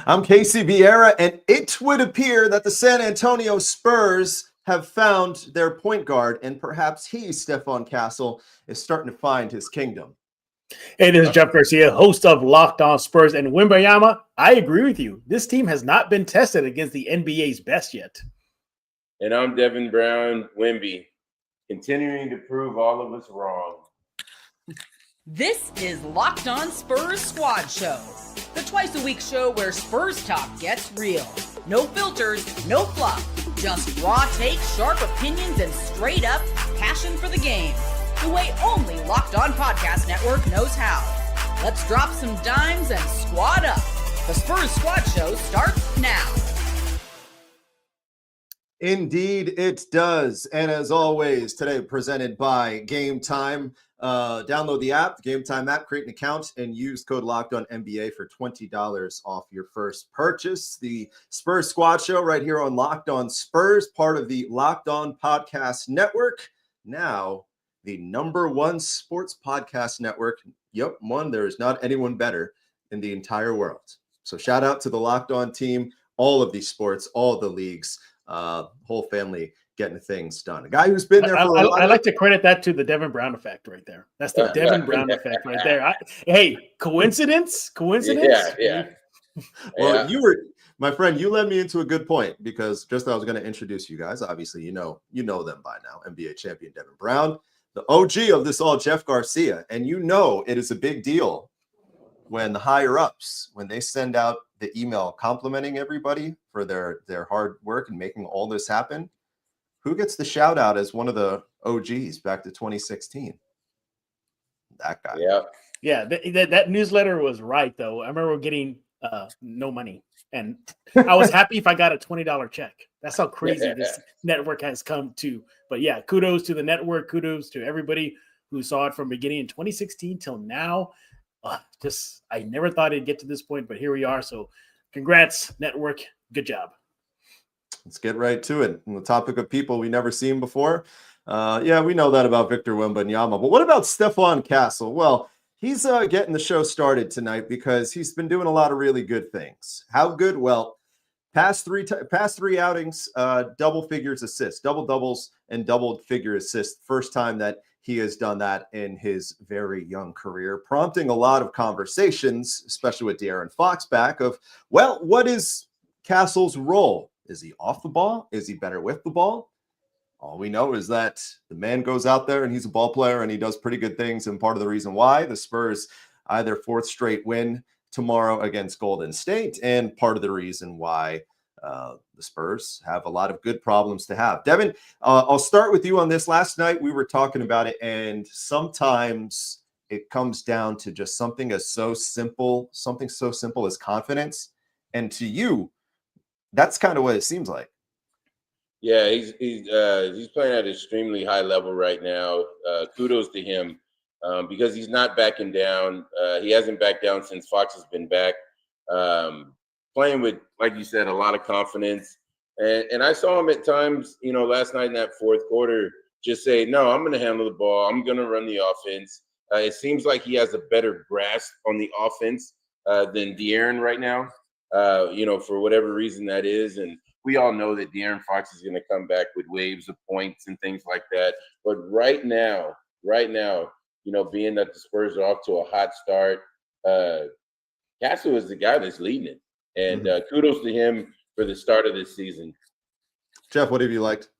I'm Casey Viera, and it would appear that the San Antonio Spurs have found their point guard, and perhaps he, Stephon Castle, is starting to find his kingdom. Hey, this is Jeff Garcia, host of Locked On Spurs. And Wembanyama, I agree with you. This team has not been tested against the NBA's best yet. And I'm Devin Brown, Wemby, continuing to prove all of us wrong. This is Locked On Spurs Squad Show, the twice-a-week show where Spurs talk gets real. No filters, no fluff, just raw takes, sharp opinions, and straight-up passion for the game. The way only Locked On Podcast Network knows how. Let's drop some dimes and squad up. The Spurs Squad Show starts now. Indeed, it does. And as always, today presented by Game Time. Download the app, the Game Time app, create an account, and use code LOCKEDONNBA for $20 off your first purchase. The Spurs Squad Show right here on Locked On Spurs, part of the Locked On Podcast Network. Now, the #1 sports podcast network. Yep, one. There is not anyone better in the entire world. So shout out to the Locked On team, all of these sports, all of the leagues, whole family getting things done. A guy who's been there for I like to credit that to the Devin Brown effect right there. That's the Devin Brown effect right there. Hey, coincidence? Yeah. Well, my friend, you led me into a good point, because just I was going to introduce you guys. Obviously, you know them by now. NBA champion Devin Brown, the OG of this all, Jeff Garcia. And it is a big deal when the higher ups, when they send out the email complimenting everybody for their hard work and making all this happen. Who gets the shout out as one of the OGs back to 2016? That guy. Yeah. That newsletter was right, though. I remember getting no money, and I was happy if I got a $20 check. That's how crazy this network has come to. But yeah, kudos to the network. Kudos to everybody who saw it from beginning in 2016 till now. I never thought it'd get to this point, but here we are. So congrats, network. Good job. Let's get right to it. On the topic of people we never seen before. We know that about Victor Wembanyama. But what about Stephon Castle? Well, he's getting the show started tonight because he's been doing a lot of really good things. How good? Well, past three outings, double figures assists, double doubles and double figure assists. First time that he has done that in his very young career, prompting a lot of conversations, especially with De'Aaron Fox back, of, well, what is Castle's role? Is he off the ball? Is he better with the ball? All we know is that the man goes out there and he's a ball player and he does pretty good things. And part of the reason why the Spurs their fourth straight win tomorrow against Golden State, and part of the reason why the Spurs have a lot of good problems to have. Devin, I'll start with you on this. Last night we were talking about it, and sometimes it comes down to just something so simple as confidence. And to you, that's kind of what it seems like. Yeah, he's playing at an extremely high level right now. Kudos to him because he's not backing down. He hasn't backed down since Fox has been back. Playing with, like you said, a lot of confidence. And I saw him at times, last night in that fourth quarter, just say, no, I'm going to handle the ball. I'm going to run the offense. It seems like he has a better grasp on the offense than De'Aaron right now. For whatever reason that is. And we all know that De'Aaron Fox is going to come back with waves of points and things like that. But right now, being that the Spurs are off to a hot start, Castle is the guy that's leading it. And kudos to him for the start of this season. Jeff, what have you liked?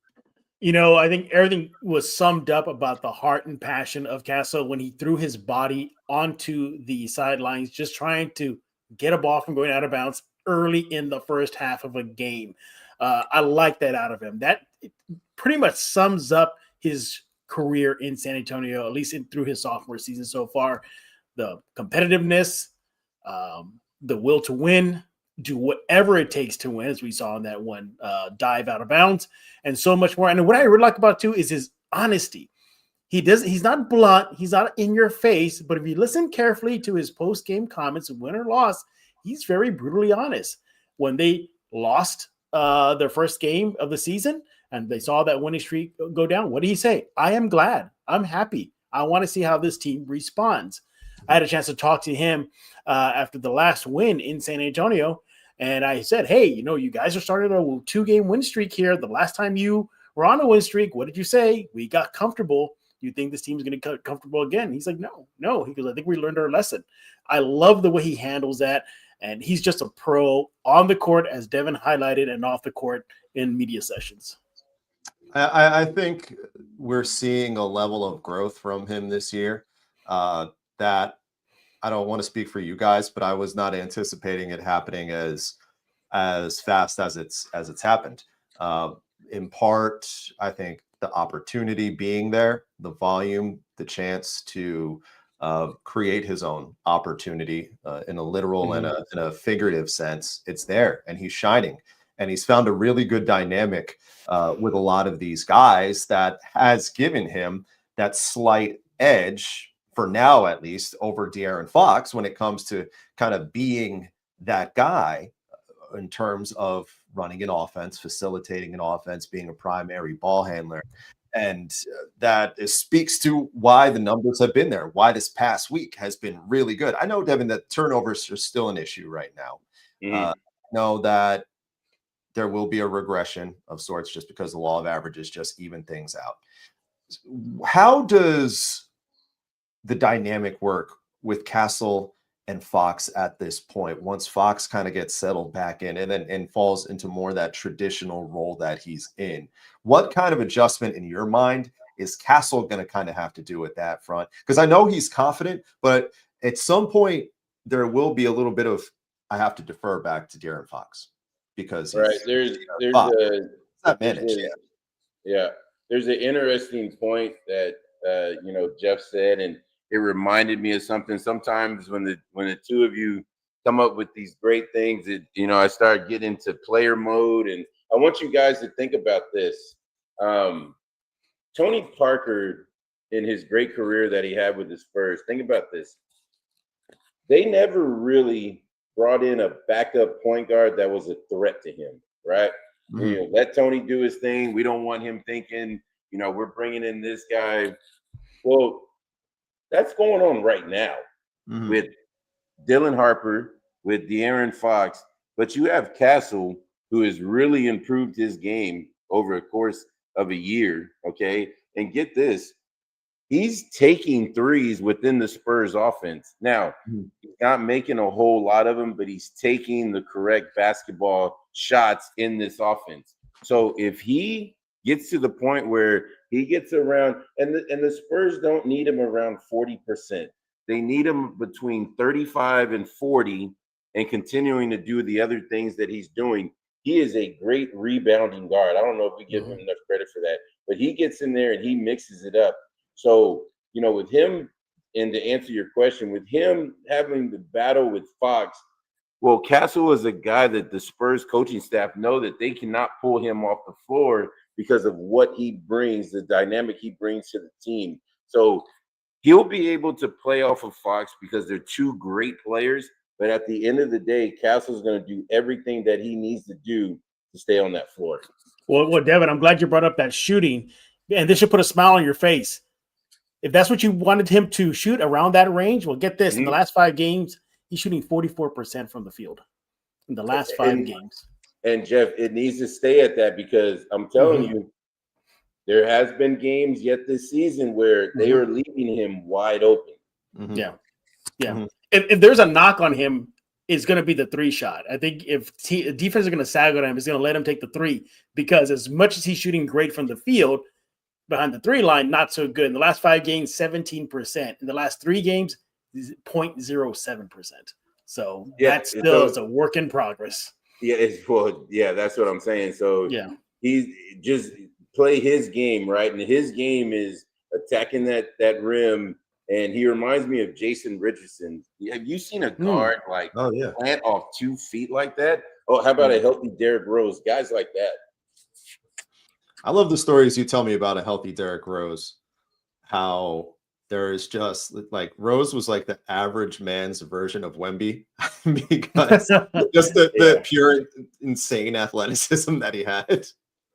I think everything was summed up about the heart and passion of Castle when he threw his body onto the sidelines, just trying to get a ball from going out of bounds early in the first half of a game. I like that out of him. That pretty much sums up his career in San Antonio, at least through his sophomore season so far. The competitiveness, the will to win, do whatever it takes to win, as we saw in that one dive out of bounds, and so much more. And what I really like about too is his honesty. He's not blunt, he's not in your face, but if you listen carefully to his post-game comments, win or loss, he's very brutally honest. When they lost their first game of the season and they saw that winning streak go down, what did he say? I am glad. I'm happy. I want to see how this team responds. I had a chance to talk to him after the last win in San Antonio, And I said, hey, you guys are starting a 2-game win streak here. The last time you were on a win streak, what did you say? We got comfortable. You think this team's going to get comfortable again? He's like, no. He goes, I think we learned our lesson. I love the way he handles that. And he's just a pro on the court, as Devin highlighted, and off the court in media sessions. I think we're seeing a level of growth from him this year that I don't want to speak for you guys, but I was not anticipating it happening as fast as it's happened. In part, I think the opportunity being there, the volume, the chance to create his own opportunity in a literal and a figurative sense, it's there, and he's shining. And he's found a really good dynamic with a lot of these guys that has given him that slight edge, for now at least, over De'Aaron Fox when it comes to kind of being that guy in terms of running an offense, facilitating an offense, being a primary ball handler. And that speaks to why the numbers have been there, why this past week has been really good. I know, Devin, that turnovers are still an issue right now. I know that there will be a regression of sorts just because the law of averages just even things out. How does the dynamic work with Castle and Fox at this point, once Fox kind of gets settled back in and falls into more that traditional role that he's in? What kind of adjustment in your mind is Castle going to kind of have to do at that front? Because I know he's confident, but at some point there will be a little bit of, I have to defer back to De'Aaron Fox because there's an interesting point that Jeff said, and it reminded me of something. Sometimes when the two of you come up with these great things, I start getting into player mode, and I want you guys to think about this. Tony Parker, in his great career that he had with the Spurs, think about this. They never really brought in a backup point guard that was a threat to him, right? Let Tony do his thing. We don't want him thinking, we're bringing in this guy. Well, that's going on right now with Dylan Harper, with De'Aaron Fox, but you have Castle, who has really improved his game over a course of a year, okay? And get this, he's taking threes within the Spurs offense. Now, he's not making a whole lot of them, but he's taking the correct basketball shots in this offense. So if he gets to the point where he gets around, and the Spurs don't need him around 40%. They need him between 35 and 40 and continuing to do the other things that he's doing. He is a great rebounding guard. I don't know if we give him enough credit for that, but he gets in there and he mixes it up. So, with him, and to answer your question, with him having the battle with Fox, well, Castle is a guy that the Spurs coaching staff know that they cannot pull him off the floor because of what he brings, the dynamic he brings to the team. So he'll be able to play off of Fox because they're two great players. But at the end of the day, Castle's going to do everything that he needs to do to stay on that floor. Well, Devin, I'm glad you brought up that shooting. And this should put a smile on your face. If that's what you wanted him to shoot around that range, well, get this. In the last 5 games, he's shooting 44% from the field in the last 5 games. And, Jeff, it needs to stay at that because I'm telling you, there has been games yet this season where they are leaving him wide open. Yeah. If there's a knock on him, it's going to be the 3 shot. I think if defense is going to sag on him, it's going to let him take the 3 because as much as he's shooting great from the field, behind the 3 line, not so good. In the last 5 games, 17%. In the last 3 games, 0.07%. So that still is a work in progress. Yeah, that's what I'm saying. So he's just play his game, right? And his game is attacking that rim. And he reminds me of Jason Richardson. Have you seen a guard plant off 2 feet like that? Oh, how about a healthy Derrick Rose? Guys like that. I love the stories you tell me about a healthy Derrick Rose. How there is just like Rose was like the average man's version of Wemby because just the pure insane athleticism that he had.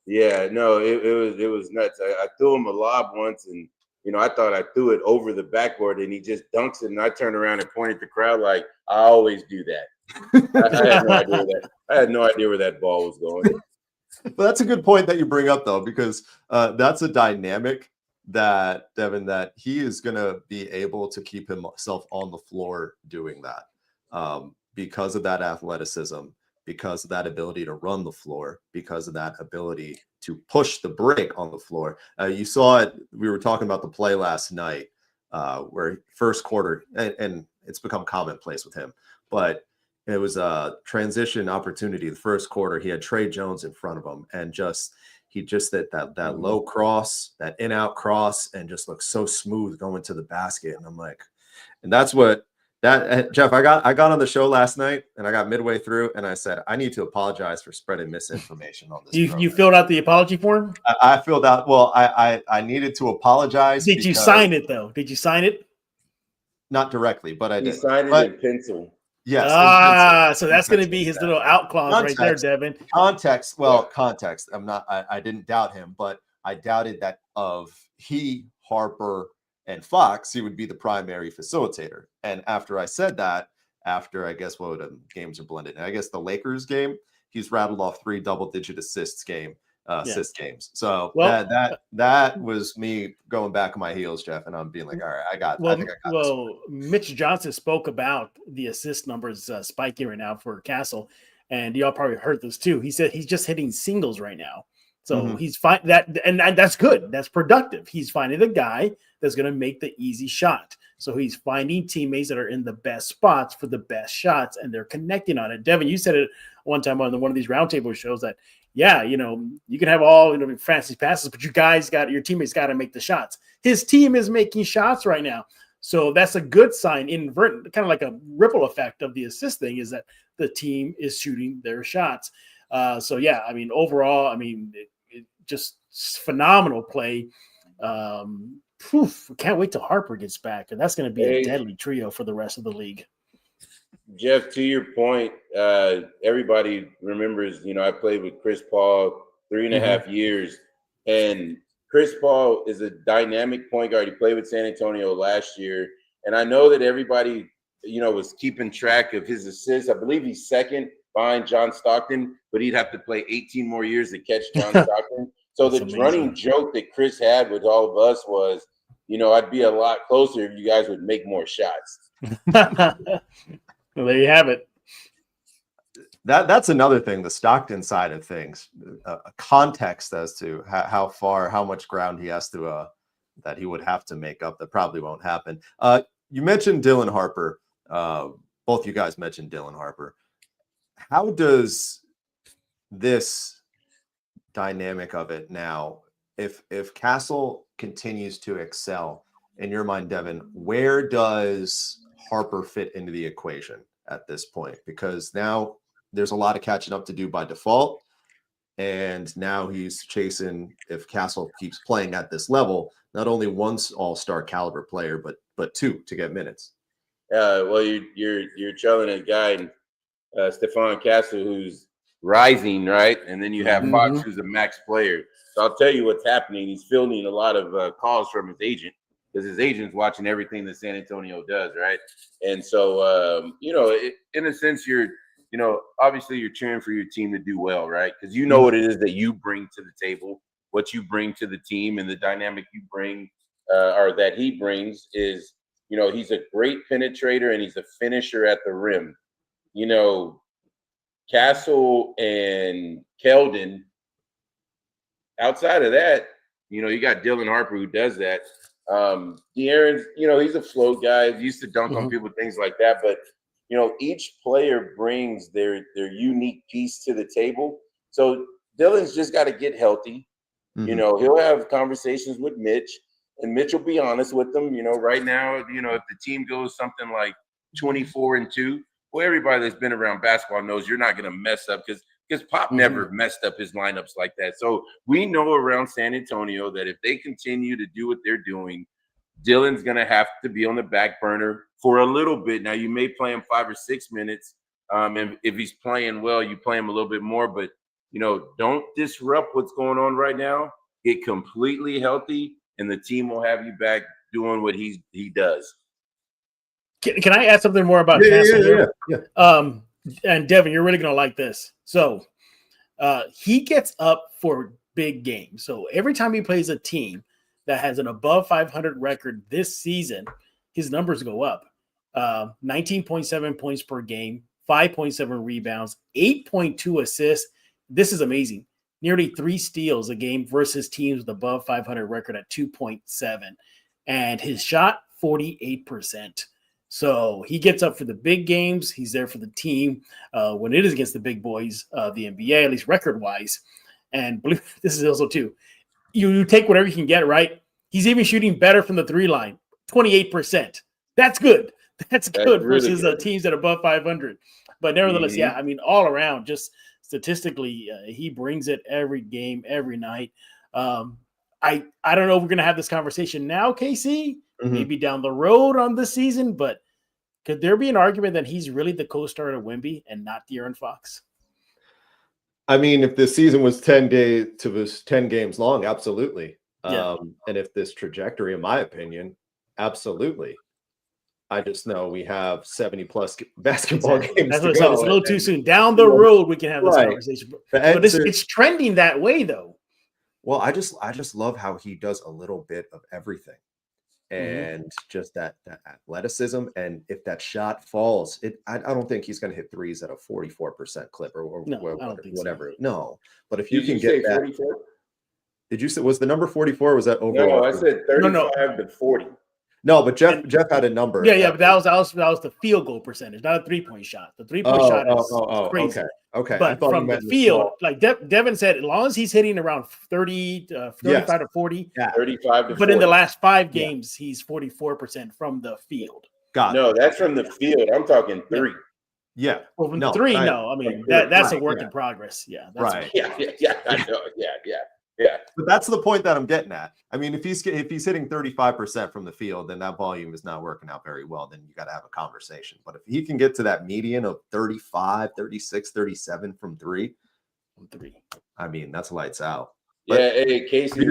Yeah, no, it was nuts. I threw him a lob once, and I thought I threw it over the backboard and he just dunks it. And I turned around and pointed at the crowd like, I always do that. I had no idea where that ball was going. But that's a good point that you bring up, though, because that's a dynamic that, Devin, that he is going to be able to keep himself on the floor doing that because of that athleticism, because of that ability to run the floor, because of that ability to push the break on the floor. You saw it. We were talking about the play last night where first quarter, and it's become commonplace with him, but it was a transition opportunity. The first quarter, he had Trey Jones in front of him, and he just that low cross, that in-out cross, and just looks so smooth going to the basket. And I'm like, and that's what Jeff, I got on the show last night, and I got midway through, and I said, I need to apologize for spreading misinformation on this. You filled out the apology form? I filled out. Well, I needed to apologize. Did you sign it though? Did you sign it? Not directly, but I did. He signed it in pencil. Yes. So that's going to be his little out clause right there, Devin. Context. Well, context. I didn't doubt him, but I doubted that Harper, and Fox, he would be the primary facilitator. And after I said that, I guess games are blended. And I guess the Lakers game, he's rattled off 3 double-digit assist games. So that was me going back on my heels, Jeff, and I'm being like, all right, I think I got this one. Mitch Johnson spoke about the assist numbers spiking right now for Castle, and y'all probably heard this too. He said he's just hitting singles right now. So he's fine and that's good. That's productive. He's finding the guy that's going to make the easy shot. So he's finding teammates that are in the best spots for the best shots, and they're connecting on it. Devin, you said it one time on one of these roundtable shows that, you can have all, fancy passes, but your teammates got to make the shots. His team is making shots right now. So that's a good sign, inverted, kind of like a ripple effect of the assist thing, is that the team is shooting their shots. Overall, just phenomenal play. Can't wait till Harper gets back, and that's going to be a deadly trio for the rest of the league. Jeff, to your point, everybody remembers, I played with Chris Paul 3.5 years, and Chris Paul is a dynamic point guard. He played with San Antonio last year, and I know that everybody, was keeping track of his assists. I believe he's second behind John Stockton, but he'd have to play 18 more years to catch John Stockton. So the running joke that Chris had with all of us was, I'd be a lot closer if you guys would make more shots. Well, there you have it. That's another thing, the Stockton side of things, context as to how much ground he has to that he would have to make up. That probably won't happen. You mentioned Dylan Harper. Both you guys mentioned Dylan Harper. How does this dynamic of it now, if Castle continues to excel, in your mind, Devin, where does Harper fit into the equation at this point? Because now there's a lot of catching up to do by default, and now he's chasing, if Castle keeps playing at this level, not only one all-star caliber player, but 2 to get minutes. Well, you're trailing a guy, Stephon Castle, who's rising, right? And then you have Fox, who's a max player. So I'll tell you what's happening. He's fielding a lot of calls from his agent, because his agent's watching everything that San Antonio does, right? And so, in a sense, obviously you're cheering for your team to do well, right? Because you know what it is that you bring to the table, what you bring to the team, and the dynamic you bring, or that he brings is, he's a great penetrator and he's a finisher at the rim. Castle and Keldon, outside of that, you got Dylan Harper who does that. De'Aaron's, he's a float guy. He used to dunk on people, things like that. But, each player brings their unique piece to the table. So Dylan's just got to get healthy. He'll have conversations with Mitch, and Mitch will be honest with them. Right now, if the team goes something like 24-2, well, everybody that's been around basketball knows you're not going to mess up, because Pop never messed up his lineups like that. So we know around San Antonio that if they continue to do what they're doing, Dylan's going to have to be on the back burner for a little bit. Now, you may play him 5 or 6 minutes. And if he's playing well, you play him a little bit more. But, don't disrupt what's going on right now. Get completely healthy and the team will have you back doing what he does. Can I add something more about Castle here? And Devin, you're really going to like this. So he gets up for big games. So every time he plays a team that has an above 500 record this season, his numbers go up. 19.7 points per game, 5.7 rebounds, 8.2 assists. This is amazing. Nearly 3 steals a game versus teams with above 500 record at 2.7. And his shot, 48%. So he gets up for the big games. He's there for the team when it is against the big boys of the NBA, at least record-wise. And believe this is also too. You take whatever you can get, right? He's even shooting better from the 3 line, 28%. That's good. That's good really versus good. Teams that are above 500. But nevertheless, yeah, I mean, all around, just statistically, he brings it every game, every night. I don't know if we're going to have this conversation now, KC, maybe down the road on this season, but could there be an argument that he's really the co-star of Wemby and not De'Aaron Fox? I mean, if this season was 10 games long, absolutely. Yeah. And if this trajectory, in my opinion, absolutely. I just know we have 70+ basketball games. That's to what I said. go. It's a little too soon. Down the road, we can have this conversation. But answer, it's trending that way, though. Well, I just love how he does a little bit of everything, and just that athleticism. And if that shot falls, I don't think he's going to hit threes at a 44% clip or whatever. So. No, but if you can get that. 44? Did you say was the number 44? Was that overall? No, I said 35 to 40. No, but Jeff had a number. Yeah, but that was the field goal percentage, not a 3-point shot. The 3-point shot is crazy. Okay. But from the field, like Devin said, as long as he's hitting around 35 to 40, 35 to 40. But in the last 5 games, he's 44% from the field. No, that's from the field. I'm talking 3. Yeah. Well, from 3, no. I mean, that's a work in progress. Yeah. That's right. Yeah. I know. Yeah. But that's the point that I'm getting at. I mean, if he's hitting 35% from the field, then that volume is not working out very well. Then you got to have a conversation. But if he can get to that median of 35, 36, 37 from 3, I mean, that's lights out. But hey, Casey,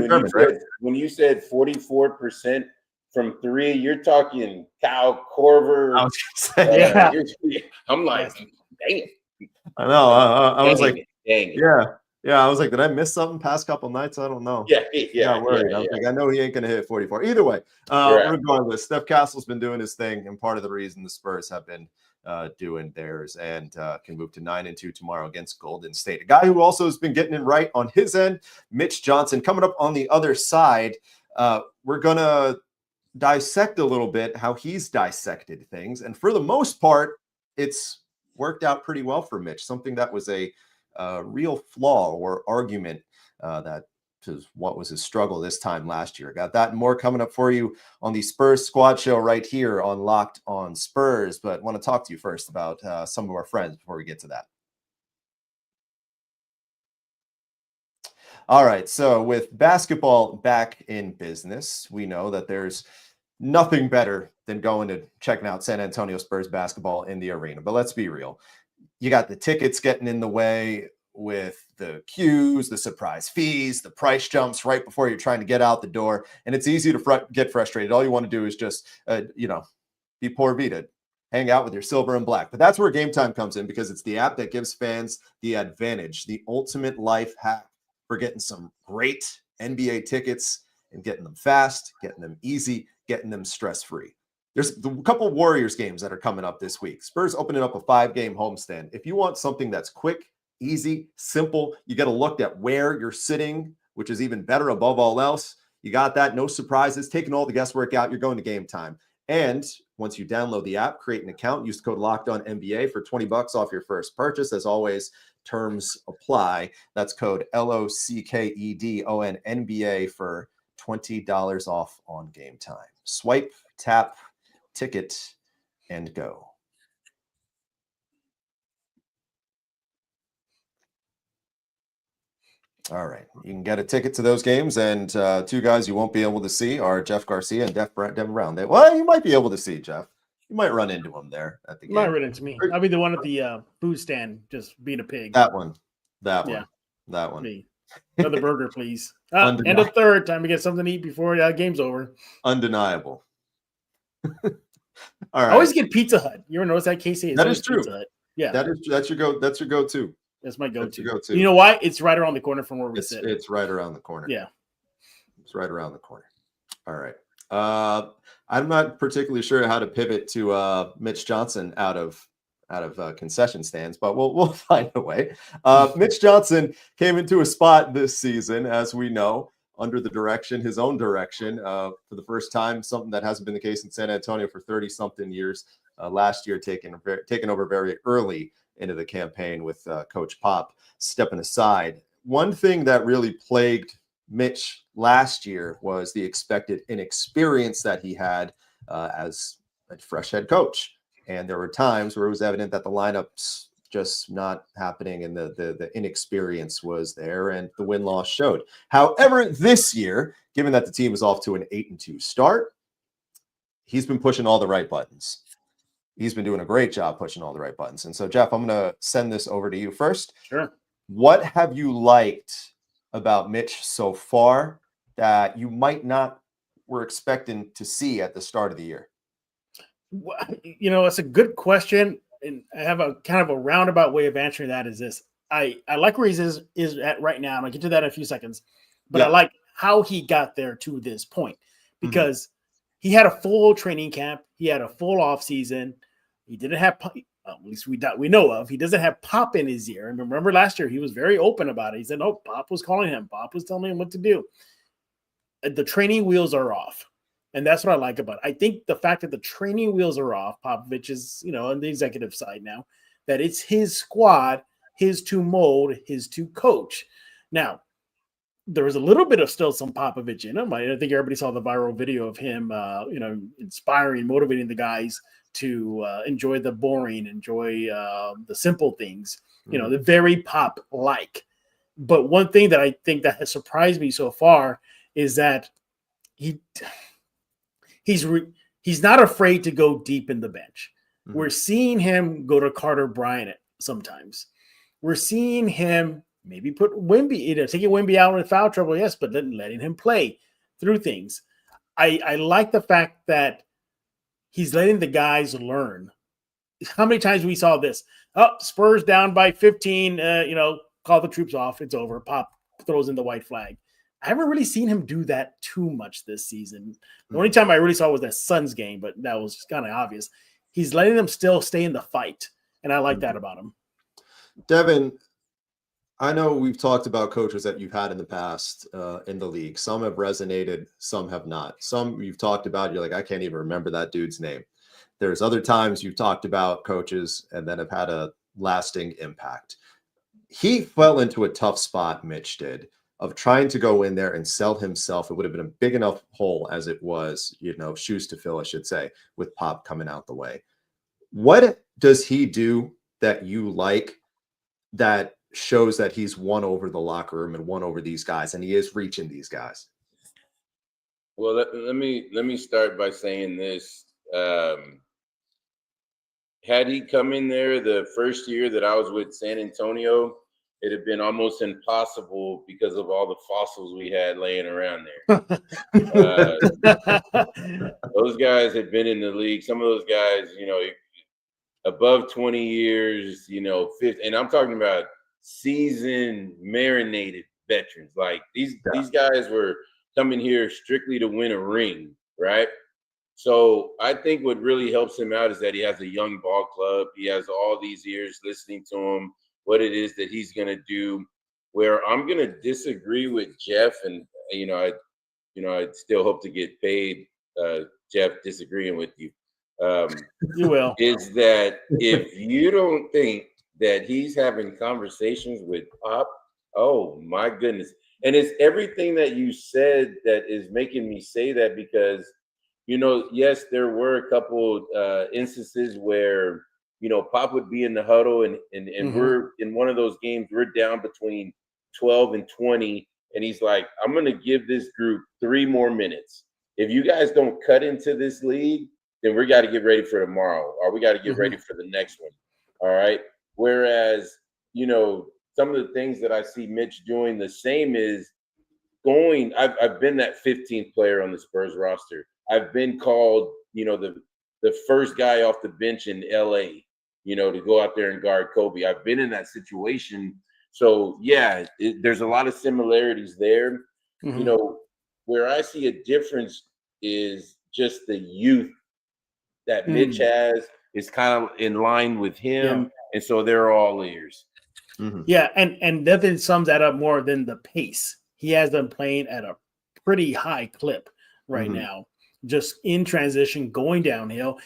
when you said 44% from 3, you're talking Kyle Korver. I was gonna say, I'm like, dang it. I know. I was like, dang it. Yeah, I was like, did I miss something past couple nights? I don't know. Yeah. Worried. I was like, I know he ain't going to hit 44. Either way, regardless, Steph Castle's been doing his thing, and part of the reason the Spurs have been doing theirs and can move to 9-2 tomorrow against Golden State. A guy who also has been getting it right on his end, Mitch Johnson. Coming up on the other side, we're going to dissect a little bit how he's dissected things. And for the most part, it's worked out pretty well for Mitch, something that was a real flaw or argument that is what was his struggle this time last year. Got that and more coming up for you on the Spurs Squad Show right here on Locked On Spurs. But want to talk to you first about some of our friends before we get to that. All right, so with basketball back in business, we know that there's nothing better than going to checking out San Antonio Spurs basketball in the arena. But let's be real. You got the tickets getting in the way with the queues, the surprise fees, the price jumps right before you're trying to get out the door. And it's easy to get frustrated. All you want to do is just, be poor Vita, hang out with your silver and black. But that's where Game Time comes in, because it's the app that gives fans the advantage, the ultimate life hack for getting some great NBA tickets and getting them fast, getting them easy, getting them stress-free. There's a couple Warriors games that are coming up this week. Spurs opening up a 5-game homestand. If you want something that's quick, easy, simple, you get a look at where you're sitting, which is even better above all else. You got that, no surprises, taking all the guesswork out. You're going to Game Time. And once you download the app, create an account, use the code LOCKEDONNBA for $20 off your first purchase. As always, terms apply. That's code LOCKEDONNBA for $20 off on Game Time. Swipe, tap, ticket, and go. All right. You can get a ticket to those games, and 2 guys you won't be able to see are Jeff Garcia and Devin Brown. You might be able to see Jeff. You might run into him there at the game. Might run into me. I'll be the one at the food stand just being a pig. That one. Me. Another burger, please. End of third. Time to get something to eat before game's over. Undeniable. All right. I always get Pizza Hut. You ever notice that, Casey? That is true. Pizza Hut. Yeah. That's your go-to. That's my go-to. That's your go-to. You know why? It's right around the corner from where we sit. It's right around the corner. Yeah. It's right around the corner. All right. I'm not particularly sure how to pivot to Mitch Johnson out of concession stands, but we'll find a way. Mitch Johnson came into a spot this season, as we know, under his own direction, for the first time, something that hasn't been the case in San Antonio for 30-something years. Last year, taken over very early into the campaign with Coach Pop stepping aside. One thing that really plagued Mitch last year was the expected inexperience that he had as a fresh head coach. And there were times where it was evident that the lineup's just not happening and the inexperience was there and the win-loss showed. However, this year, given that the team is off to an 8-2 start, he's been pushing all the right buttons. He's been doing a great job pushing all the right buttons. And so, Jeff, I'm going to send this over to you first. Sure. What have you liked about Mitch so far that you might not were expecting to see at the start of the year? You know, it's a good question, and I have a kind of a roundabout way of answering that. Is this: I like where he is at right now, and I'll get to that in a few seconds. But I like how he got there to this point because he had a full training camp, he had a full off season. He didn't have, at least we know of, he doesn't have Pop in his ear. And remember last year, he was very open about it. He said, "No, Pop was calling him. Pop was telling him what to do." The training wheels are off. And that's what I like about it. I think the fact that the training wheels are off, Popovich is, on the executive side now, that it's his squad, his to mold, his to coach. Now, there was a little bit of still some Popovich in him. I think everybody saw the viral video of him, inspiring, motivating the guys to enjoy the boring, enjoy the simple things, the very Pop-like. But one thing that I think that has surprised me so far is that he's not afraid to go deep in the bench. Mm-hmm. We're seeing him go to Carter Bryant sometimes. We're seeing him maybe put Wemby, taking Wemby out in foul trouble, yes, but then letting him play through things. I like the fact that he's letting the guys learn. How many times we saw this? Oh, Spurs down by 15, call the troops off. It's over. Pop throws in the white flag. I haven't really seen him do that too much this season. The only time I really saw was that Suns game, but that was kind of obvious. He's letting them still stay in the fight, and I like that about him. Devin, I know we've talked about coaches that you've had in the past in the league. Some have resonated, some have not. Some you've talked about, you're like, I can't even remember that dude's name. There's other times you've talked about coaches and then have had a lasting impact. He fell into a tough spot, Mitch did, of trying to go in there and sell himself. It would have been a big enough hole as it was, shoes to fill, I should say, with Pop coming out the way. What does he do that you like that shows that he's won over the locker room and won over these guys, and he is reaching these guys? Well, let me start by saying this. Had he come in there the first year that I was with San Antonio, it'd have been almost impossible because of all the fossils we had laying around there. Those guys had been in the league. Some of those guys, above 20 years, 50, and I'm talking about seasoned, marinated veterans. Like these guys were coming here strictly to win a ring, right? So I think what really helps him out is that he has a young ball club. He has all these years listening to him, what it is that he's going to do. Where I'm going to disagree with Jeff, and I still hope to get paid, Jeff, disagreeing with you. You will. Is that if you don't think that he's having conversations with Pop, oh my goodness. And it's everything that you said that is making me say that, because yes, there were a couple instances where Pop would be in the huddle and we're in one of those games, we're down between 12 and 20, and he's like, I'm going to give this group 3 more minutes. If you guys don't cut into this league, then we got to get ready for tomorrow, or we got to get ready for the next one. All right. Whereas, some of the things that I see Mitch doing the same is going. I've been that 15th player on the Spurs roster. I've been called, the first guy off the bench in LA, to go out there and guard Kobe. I've been in that situation. So yeah, there's a lot of similarities there. Mm-hmm. Where I see a difference is just the youth that Mitch has is kind of in line with him. Yeah. And so they're all ears. Mm-hmm. Yeah, and nothing sums that up more than the pace. He has them playing at a pretty high clip right now, just in transition, going downhill.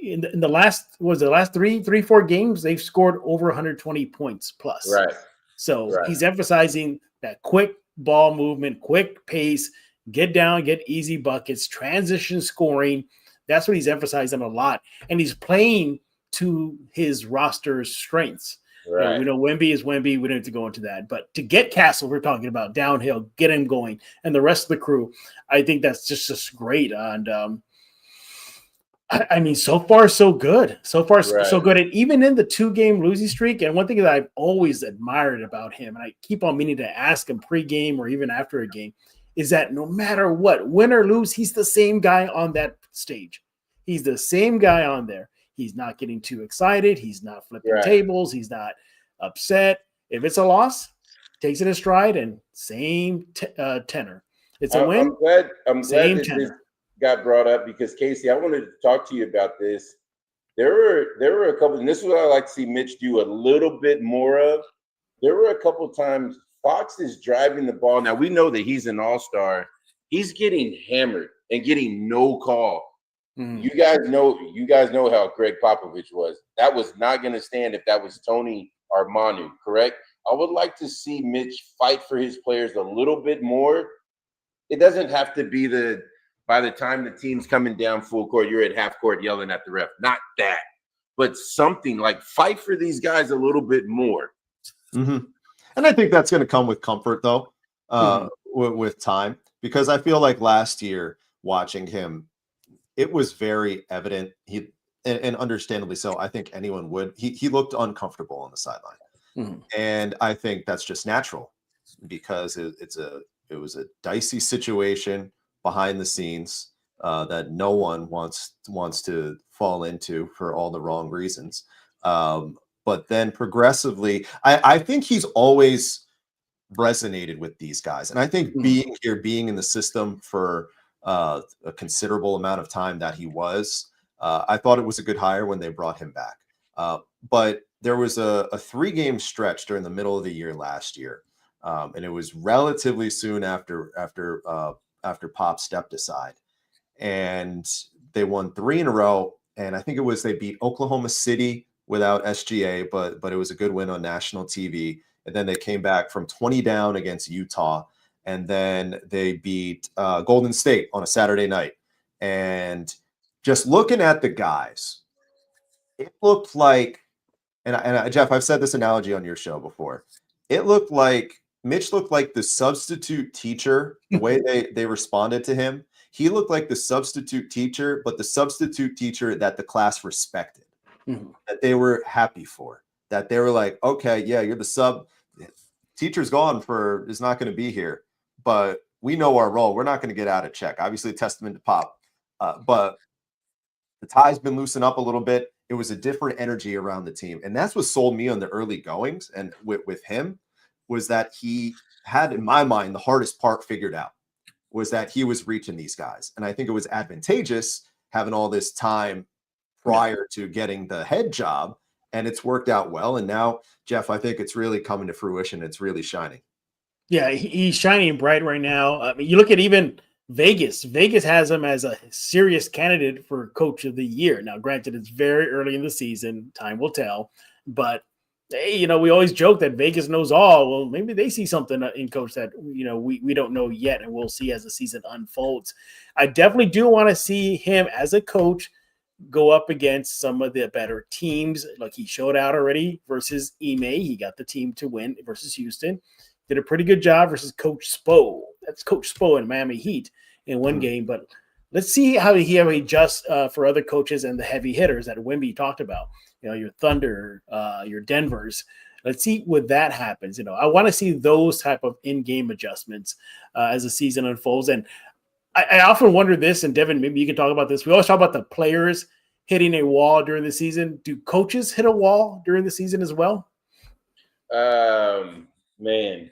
In the last 4 games, they've scored over 120 points plus. Right. So he's emphasizing that quick ball movement, quick pace, get down, get easy buckets, transition scoring. That's what he's emphasizing a lot. And he's playing to his roster's strengths. Right. We know Wemby is Wemby. We don't have to go into that. But to get Castle, we're talking about downhill, get him going, and the rest of the crew, I think that's just great. And I mean, so far, so good. So far, so good. And even in the 2-game losing streak, and one thing that I've always admired about him, and I keep on meaning to ask him pregame or even after a game, is that no matter what, win or lose, he's the same guy on that stage. He's the same guy on there. He's not getting too excited. He's not flipping tables. He's not upset. If it's a loss, takes it in stride and same tenor. It's a win. I'm glad that this got brought up because, Casey, I wanted to talk to you about this. There were a couple, and this is what I like to see Mitch do a little bit more of. There were a couple times Fox is driving the ball. Now, we know that he's an all-star. He's getting hammered and getting no call. You guys know how Greg Popovich was. That was not going to stand if that was Tony or Manu, correct? I would like to see Mitch fight for his players a little bit more. It doesn't have to be by the time the team's coming down full court, you're at half court yelling at the ref. Not that, but something like fight for these guys a little bit more. Mm-hmm. And I think that's going to come with comfort, though, with time, because I feel like last year watching him, it was very evident. And understandably so. I think anyone would. He looked uncomfortable on the sideline, and I think that's just natural because it was a dicey situation behind the scenes that no one wants to fall into for all the wrong reasons. But then progressively, I think he's always resonated with these guys, and I think being in the system for a considerable amount of time that he was, I thought it was a good hire when they brought him back. But there was a 3-game stretch during the middle of the year last year, and it was relatively soon after Pop stepped aside, and they won 3 in a row. And I think it was they beat Oklahoma City without SGA, but it was a good win on national TV. And then they came back from 20 down against Utah. And then they beat Golden State on a Saturday night. And just looking at the guys, it looked like, and Jeff, I've said this analogy on your show before. It looked like Mitch looked like the substitute teacher, the way they responded to him. He looked like the substitute teacher, but the substitute teacher that the class respected, that they were happy for, that they were like, okay, yeah, you're the sub. Teacher's is not going to be here. But we know our role. We're not going to get out of check. Obviously, a testament to Pop. But the tie's been loosened up a little bit. It was a different energy around the team. And that's what sold me on the early goings. And with him was that he had, in my mind, the hardest part figured out was that he was reaching these guys. And I think it was advantageous having all this time prior to getting the head job. And it's worked out well. And now, Jeff, I think it's really coming to fruition. It's really shining. Yeah, he's shining bright right now. I mean, you look at even Vegas. Vegas has him as a serious candidate for Coach of the Year. Now, granted, it's very early in the season. Time will tell. But, hey, we always joke that Vegas knows all. Well, maybe they see something in Coach that, we don't know yet, and we'll see as the season unfolds. I definitely do want to see him as a coach go up against some of the better teams. Like he showed out already versus Ime. He got the team to win versus Houston. Did a pretty good job versus Coach Spo. That's Coach Spo in Miami Heat in one game. But let's see how he adjusts for other coaches and the heavy hitters that Wemby talked about. Your Thunder, your Denvers. Let's see what that happens. I want to see those type of in-game adjustments as the season unfolds. And I often wonder this, and Devin, maybe you can talk about this. We always talk about the players hitting a wall during the season. Do coaches hit a wall during the season as well? Man,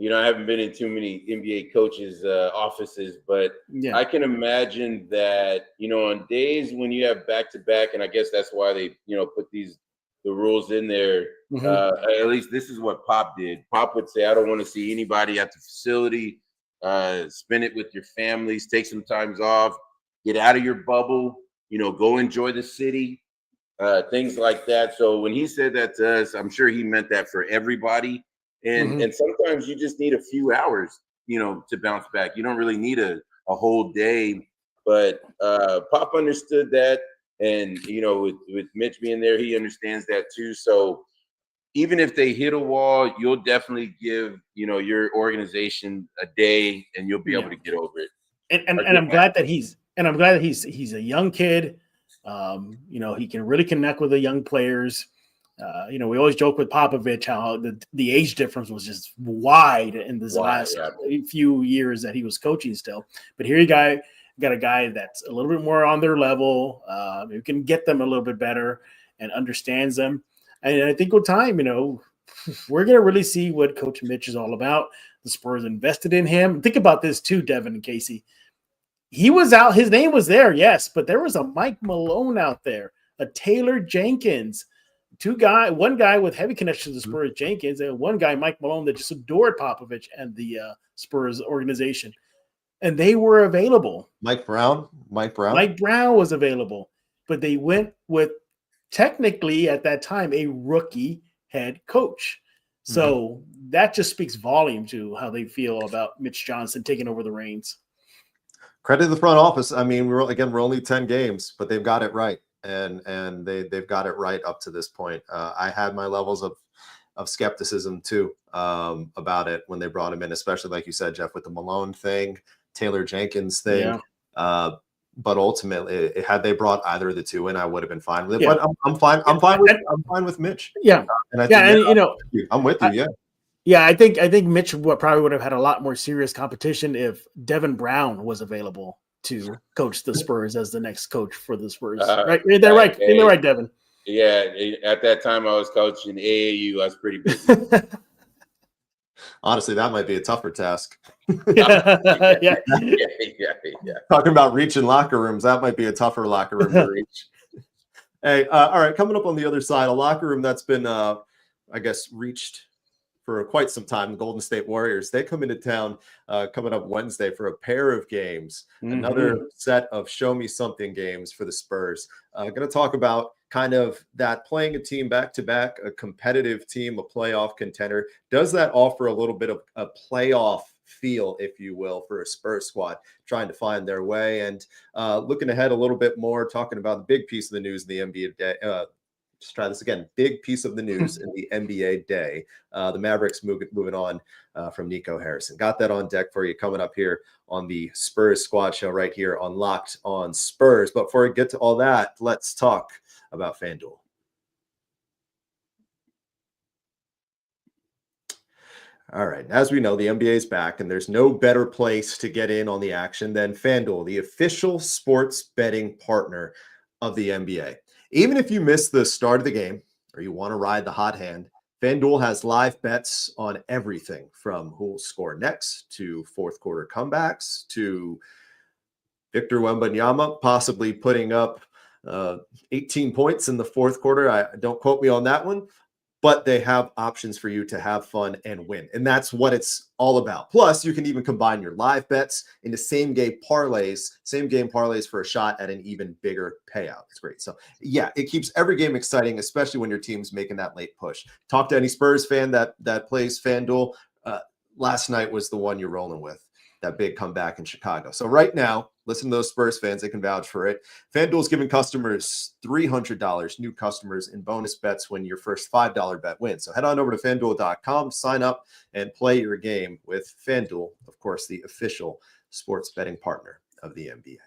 I haven't been in too many NBA coaches' offices, but I can imagine that, on days when you have back-to-back, and I guess that's why they, put the rules in there. At least this is what Pop did. Pop would say, I don't want to see anybody at the facility. Spend it with your families, take some times off, get out of your bubble, go enjoy the city, things like that. So when he said that to us, I'm sure he meant that for everybody. And sometimes you just need a few hours, to bounce back. You don't really need a whole day. But Pop understood that. And, with Mitch being there, he understands that too. So even if they hit a wall, you'll definitely give, your organization a day and you'll be able to get over it. And I'm glad that he's a young kid. He can really connect with the young players. We always joke with Popovich how the age difference was just wide in this last few years that he was coaching still. But here you got a guy that's a little bit more on their level, who can get them a little bit better and understands them. And I think with time, we're going to really see what Coach Mitch is all about. The Spurs invested in him. Think about this too, Devin and Casey. He was out. His name was there, yes, but there was a Mike Malone out there, a Taylor Jenkins, one guy with heavy connections to Spurs, Jenkins, and one guy, Mike Malone, that just adored Popovich and the Spurs organization. And they were available. Mike Brown was available, but they went with technically at that time a rookie head coach. So that just speaks volume to how they feel about Mitch Johnson taking over the reins. Credit to the front office. I mean, we're only 10 games, but they've got it right. And they've got it right up to this point. I had my levels of skepticism too about it when they brought him in, especially like you said, Jeff, with the Malone thing, Taylor Jenkins thing. Yeah. But ultimately, had they brought either of the two in, I would have been fine with it. Yeah. But I'm fine. I'm fine with Mitch. Yeah, and I think, I'm with you. Yeah. Yeah, I think Mitch probably would have had a lot more serious competition if Devin Brown was available to coach the Spurs as the next coach for the Spurs. Right? You're there, right? You're there, right, Devin? Yeah. At that time, I was coaching AAU. I was pretty busy. Honestly, that might be a tougher task. Yeah. Talking about reaching locker rooms, that might be a tougher locker room to reach. Hey, all right, coming up on the other side, a locker room that's been, I guess, reached for quite some time. The Golden State Warriors, they come into town coming up Wednesday for a pair of games, another set of show me something games for the Spurs. Going to talk about kind of that playing a team back-to-back, a competitive team, a playoff contender. Does that offer a little bit of a playoff feel, if you will, for a Spurs squad trying to find their way? And looking ahead a little bit more, talking about the big piece of the news in the NBA day. Just try this again. Big piece of the news in the NBA day. The Mavericks moving on from Nico Harrison. Got that on deck for you coming up here on the Spurs Squad Show right here on Locked on Spurs. But before we get to all that, let's talk about FanDuel. All right. As we know, the NBA is back, and there's no better place to get in on the action than FanDuel, the official sports betting partner of the NBA. Even if you miss the start of the game or you want to ride the hot hand, FanDuel has live bets on everything from who will score next to fourth quarter comebacks to Victor Wembanyama possibly putting up 18 points in the fourth quarter. Don't quote me on that one, but they have options for you to have fun and win. And that's what it's all about. Plus, you can even combine your live bets into same game parlays for a shot at an even bigger payout. It's great. So yeah, it keeps every game exciting, especially when your team's making that late push. Talk to any Spurs fan that plays FanDuel. Last night was the one you're rolling with, that big comeback in Chicago. So right now, listen to those Spurs fans. They can vouch for it. FanDuel is giving customers $300, new customers, in bonus bets when your first $5 bet wins. So head on over to FanDuel.com, sign up, and play your game with FanDuel, of course, the official sports betting partner of the NBA.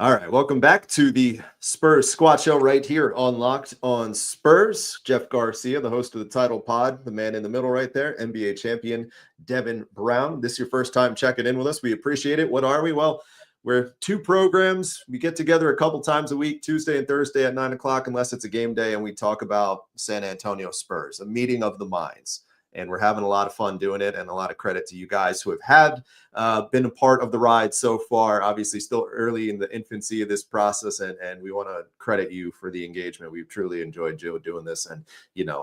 All right, welcome back to the Spurs Squad Show right here on Locked on Spurs. Jeff Garcia, the host of the title pod, the man in the middle right there, NBA champion Devin Brown. This is your first time checking in with us. We appreciate it. What are we? Well, we're two programs. We get together a couple times a week, Tuesday and Thursday at 9 o'clock, unless it's a game day, and we talk about San Antonio Spurs, a meeting of the minds. And we're having a lot of fun doing it, and a lot of credit to you guys who have been a part of the ride so far. Obviously, still early in the infancy of this process, and we want to credit you for the engagement. We've truly enjoyed doing this, and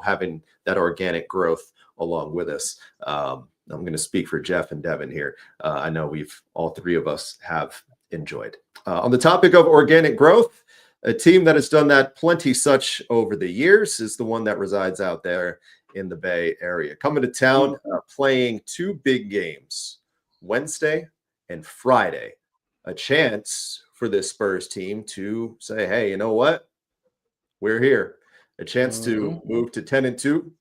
having that organic growth along with us. I'm going to speak for Jeff and Devin here. I know all three of us have enjoyed. On the topic of organic growth, a team that has done that plenty such over the years is the one that resides out there in the Bay Area, coming to town, playing two big games, Wednesday and Friday. A chance for this Spurs team to say, hey, you know what? We're here. A chance to move to 10-2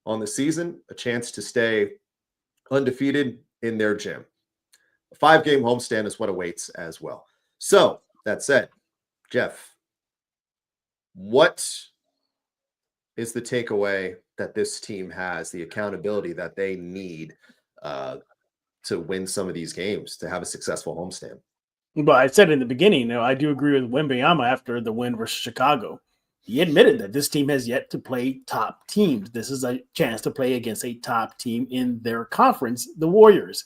on the season, a chance to stay undefeated in their gym. A 5-game homestand is what awaits as well. So that said, Jeff, what is the takeaway that this team has, the accountability that they need to win some of these games, to have a successful homestand? But I said in the beginning, I do agree with Wembanyama after the win versus Chicago. He admitted that this team has yet to play top teams. This is a chance to play against a top team in their conference, the Warriors.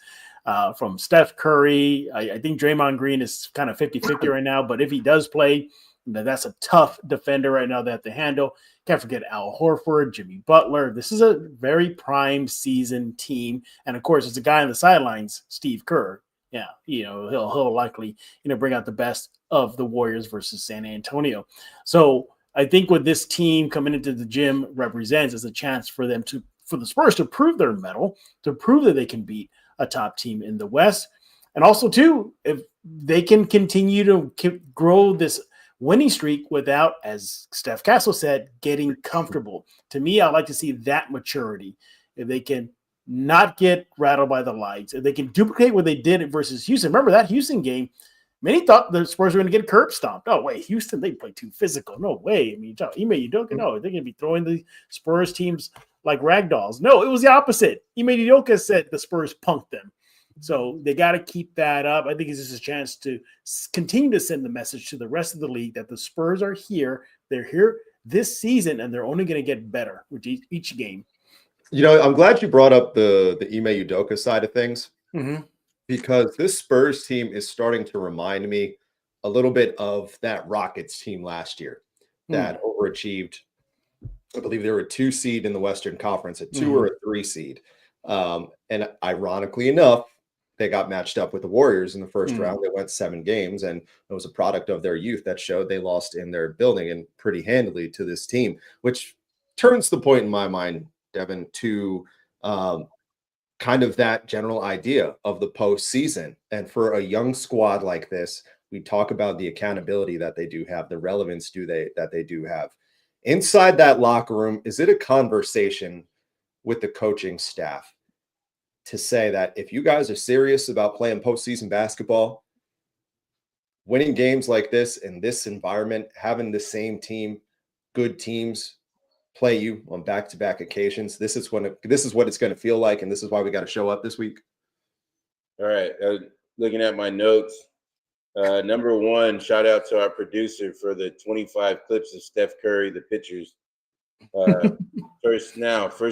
From Steph Curry, I think Draymond Green is kind of 50-50 right now, but if he does play, that's a tough defender right now they have to handle. Can't forget Al Horford, Jimmy Butler. This is a very prime season team. And of course, it's a guy on the sidelines, Steve Kerr. Yeah, he'll likely, bring out the best of the Warriors versus San Antonio. So I think what this team coming into the gym represents is a chance for the Spurs to prove their mettle, to prove that they can beat a top team in the West. And also, too, if they can continue to grow this winning streak without, as Steph Castle said, getting comfortable. To me, I'd like to see that maturity. If they can not get rattled by the lights, if they can duplicate what they did versus Houston. Remember that Houston game? Many thought the Spurs were going to get curb stomped. Oh, wait, Houston, they play too physical. No way. I mean, Ime Udoka, no, they're going to be throwing the Spurs teams like ragdolls. No, it was the opposite. Ime Udoka said the Spurs punked them. So they got to keep that up. I think it's just a chance to continue to send the message to the rest of the league that the Spurs are here. They're here this season, and they're only going to get better with each game. I'm glad you brought up the Ime Udoka side of things, because this Spurs team is starting to remind me a little bit of that Rockets team last year that overachieved. I believe they were a 2 seed in the Western Conference, a 2 or a 3 seed. And ironically enough, they got matched up with the Warriors in the first round. They went 7 games, and it was a product of their youth that showed they lost in their building and pretty handily to this team, which turns the point in my mind, Devin, to kind of that general idea of the postseason. And for a young squad like this, we talk about the accountability that they do have, the relevance that they do have. Inside that locker room, is it a conversation with the coaching staff to say that if you guys are serious about playing postseason basketball, winning games like this in this environment, having the same team, good teams play you on back-to-back occasions, this is what it's going to feel like, and this is why we got to show up this week? All right. Looking at my notes, number 1, shout out to our producer for the 25 clips of Steph Curry, the pictures. First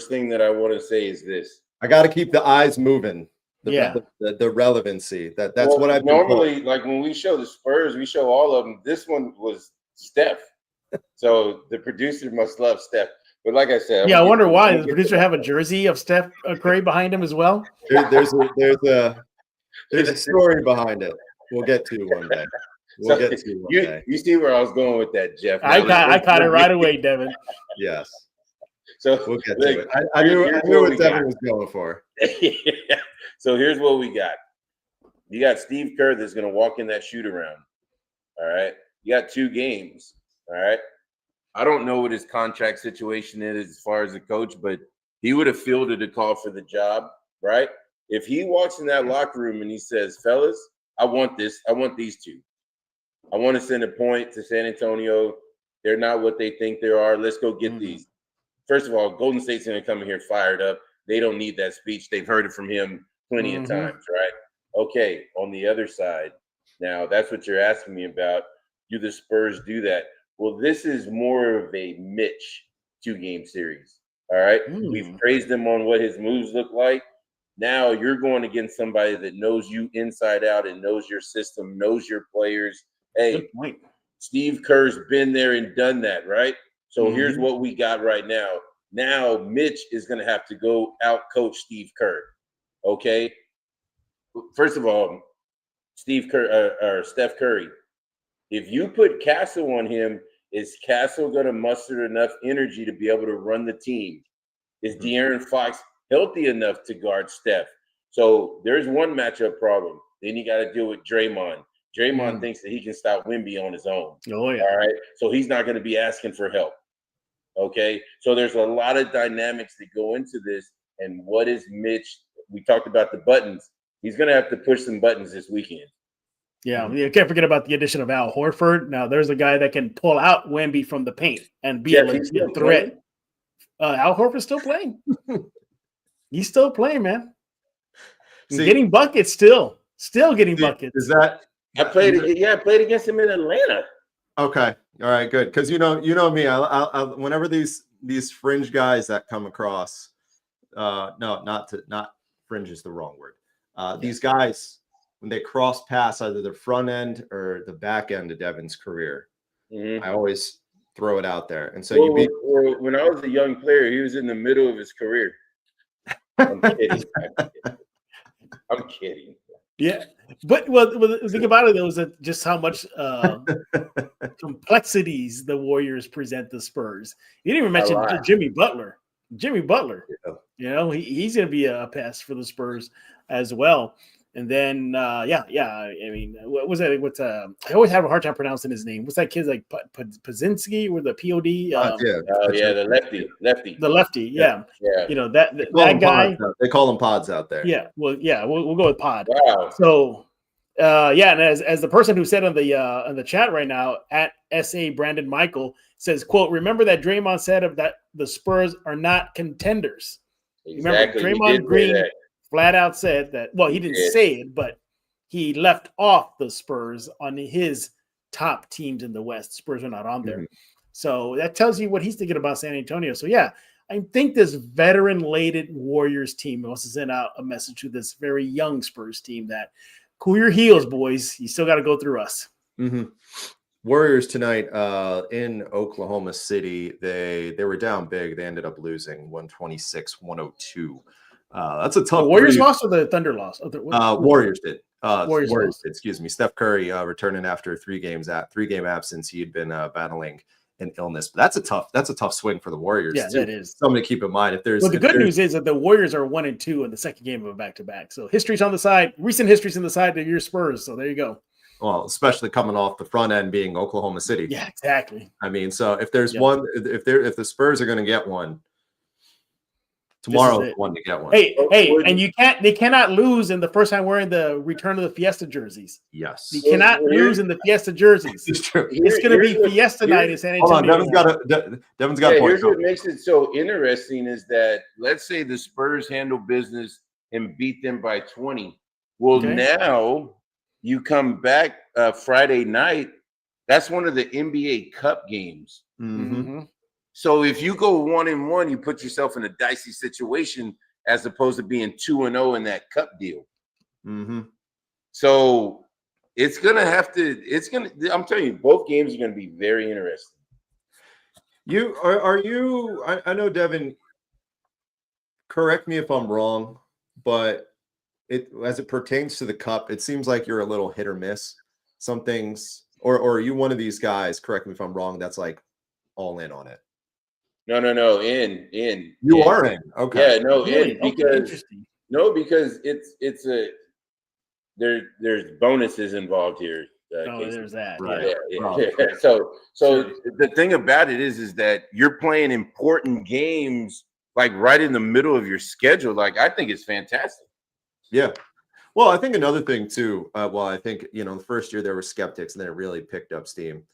thing that I want to say is this. I got to keep the eyes moving. The relevancy. That's what I've normally, like when we show the Spurs, we show all of them. This one was Steph. So the producer must love Steph. But like I said, I wonder why. Does the producer have a jersey of Steph Curry behind him as well? There's a story behind it. We'll get to one day. You see where I was going with that, Jeff. I caught it right away, Devin. Yes. So we'll get to it. I knew what Devin was going for. So here's what we got. You got Steve Kerr that's going to walk in that shoot around. All right. You got 2 games. All right. I don't know what his contract situation is as far as a coach, but he would have fielded a call for the job, right? If he walks in that locker room and he says, fellas, I want this. I want these 2. I want to send a point to San Antonio. They're not what they think they are. Let's go get these. First of all, Golden State's going to come in here fired up. They don't need that speech. They've heard it from him plenty of times, right? Okay, on the other side, now that's what you're asking me about. Do the Spurs do that? Well, this is more of a Mitch 2-game series, all right? We've praised him on what his moves look like. Now you're going against somebody that knows you inside out and knows your system, knows your players. Hey, Steve Kerr's been there and done that, right? So here's what we got right now. Now Mitch is going to have to go out coach Steve Kerr, okay? First of all, Steph Curry, if you put Castle on him, is Castle going to muster enough energy to be able to run the team? Is De'Aaron Fox healthy enough to guard Steph? So there's one matchup problem. Then you got to deal with Draymond. Draymond thinks that he can stop Wemby on his own. Oh, yeah. All right. So he's not going to be asking for help. Okay. So there's a lot of dynamics that go into this. And what is Mitch? We talked about the buttons. He's going to have to push some buttons this weekend. Yeah, you can't forget about the addition of Al Horford. Now, there's a guy that can pull out Wemby from the paint and be a legit threat. Al Horford's still playing. He's still playing, man. He's getting buckets still getting buckets. Is that? I played against him in Atlanta. Okay, all right, good. Because you know me. I whenever these fringe guys that come across, not fringe is the wrong word. These guys, when they cross pass either the front end or the back end of Devin's career, I always throw it out there. And so when I was a young player, he was in the middle of his career. I'm kidding. I'm kidding. Yeah, but the thing about it though is that just how much complexities the Warriors present the Spurs. You didn't even mention Jimmy Butler. You know, he's going to be a pest for the Spurs as well. And then, I mean, what was that? I always have a hard time pronouncing his name. What's that kid's like Pazinski or the POD? The lefty. The lefty, yeah. You know, that guy. They call them pods out there. Yeah, we'll go with pod. Wow. So, and as the person who said on the chat right now, at SA Brandon Michael says, quote, remember that Draymond said that the Spurs are not contenders. Exactly. Remember Draymond Green flat out said that. Well, he didn't say it, but he left off the Spurs on his top teams in the West. Spurs are not on there. So that tells you what he's thinking about San Antonio. So yeah, I think this veteran-laden Warriors team wants to send out a message to this very young Spurs team that cool your heels, boys. You still got to go through us. Warriors tonight in Oklahoma City, they were down big. They ended up losing 126-102. That's a tough. The Warriors lost or the Thunder lost? Warriors did. Warriors did. Excuse me. Steph Curry returning after a 3-game absence. He had been battling an illness, but that's a tough swing for the Warriors. Yeah, that is something to keep in mind. The good news is that the Warriors are 1-2 in the second game of a back-to-back. So history's on the side. Recent history's on the side of your Spurs. So there you go. Well, especially coming off the front end being Oklahoma City. Yeah, exactly. I mean, so if there's one, if the Spurs are going to get one, tomorrow's one to get one. Hey, and they cannot lose in the first time wearing the return of the Fiesta jerseys. Yes. You cannot lose in the Fiesta jerseys. It's true. It's going to be Fiesta night in San Antonio. Hold on, Devin's got a point. Here's what makes it so interesting is that let's say the Spurs handle business and beat them by 20. Well, now you come back Friday night. That's one of the NBA Cup games. So if you go 1-1, you put yourself in a dicey situation as opposed to being 2-0 in that Cup deal. So it's gonna have to. I'm telling you, both games are gonna be very interesting. I know, Devin. Correct me if I'm wrong, but as it pertains to the Cup, it seems like you're a little hit or miss. Some things, or are you one of these guys? Correct me if I'm wrong. That's like all in on it. No. In. You are in. Okay. Yeah. No. Really? In because because it's there's bonuses involved here. There's that. Right. Yeah. So the thing about it is that you're playing important games like right in the middle of your schedule. Like I think it's fantastic. Yeah. Well, I think another thing too, I think, the first year there were skeptics and then it really picked up steam.